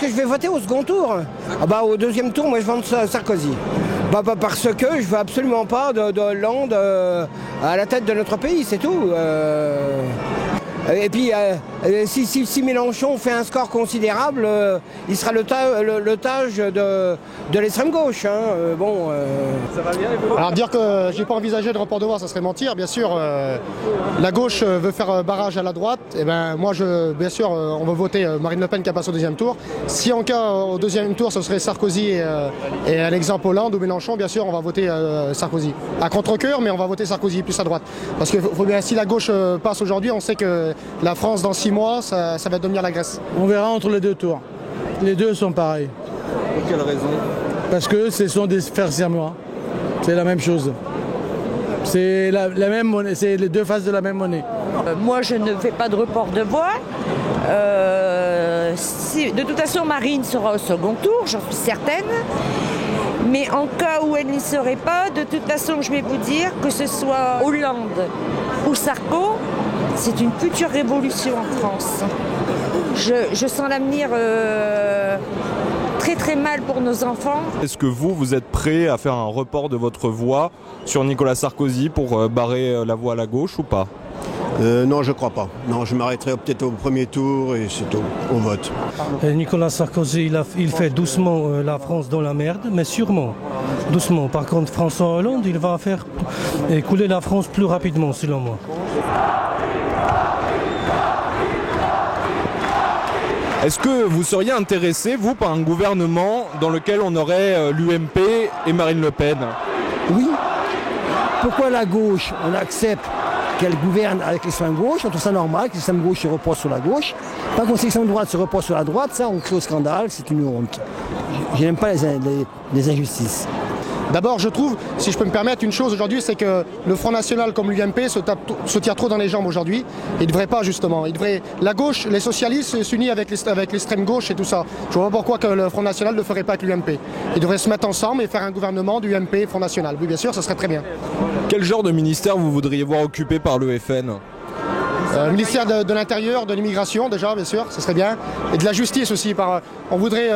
que je vais voter au second tour. Ah bah, au deuxième tour, moi je vote Sarkozy. Parce que je veux absolument pas de Hollande à la tête de notre pays, c'est tout. Et puis, si Mélenchon fait un score considérable, il sera l'otage de l'extrême gauche. Ça va bien, alors dire que j'ai pas envisagé de report de voix, ça serait mentir. Bien sûr, la gauche veut faire barrage à la droite. Et ben moi, bien sûr, on va voter Marine Le Pen qui a passé au deuxième tour. Si en cas au deuxième tour, ce serait Sarkozy et à l'exemple Hollande ou Mélenchon, bien sûr, on va voter Sarkozy. À contre-cœur, mais on va voter Sarkozy plus à droite. Parce que si la gauche passe aujourd'hui, on sait que la France, dans 6 mois, ça va devenir la Grèce. On verra entre les deux tours. Les deux sont pareils. Pour quelle raison? Parce que ce sont des frères siamois. C'est la même chose. C'est la même monnaie, c'est les deux faces de la même monnaie. Moi, je ne fais pas de report de voix. De toute façon, Marine sera au second tour, j'en suis certaine. Mais en cas où elle n'y serait pas, de toute façon, je vais vous dire que ce soit Hollande ou Sarko, c'est une future révolution en France. Je sens l'avenir très très mal pour nos enfants. Est-ce que vous êtes prêt à faire un report de votre voix sur Nicolas Sarkozy pour barrer la voie à la gauche ou pas? Non, je crois pas. Non, je m'arrêterai peut-être au premier tour et c'est tout, au vote. Nicolas Sarkozy, il fait doucement la France dans la merde, mais sûrement, doucement. Par contre, François Hollande, il va faire couler la France plus rapidement, selon moi. Est-ce que vous seriez intéressé, vous, par un gouvernement dans lequel on aurait l'UMP et Marine Le Pen? Oui. Pourquoi la gauche, on accepte qu'elle gouverne avec l'extrême gauche, on trouve ça normal que l'extrême gauche se repose sur la gauche. Par contre, si l'extrême droite se repose sur la droite, ça, on crée au scandale, c'est une honte. Je n'aime pas les injustices. D'abord, je trouve, si je peux me permettre, une chose aujourd'hui, c'est que le Front National comme l'UMP se tire trop dans les jambes aujourd'hui. Il ne devrait pas, justement. La gauche, les socialistes s'unissent avec l'extrême gauche et tout ça. Je ne vois pas pourquoi que le Front National ne le ferait pas avec l'UMP. Ils devraient se mettre ensemble et faire un gouvernement du UMP et Front National. Oui, bien sûr, ça serait très bien. Quel genre de ministère vous voudriez voir occupé par le FN? Ministère de l'Intérieur, de l'Immigration déjà, bien sûr, ce serait bien. Et de la Justice aussi. On voudrait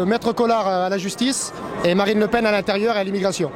mettre Collard à la Justice et Marine Le Pen à l'Intérieur et à l'Immigration.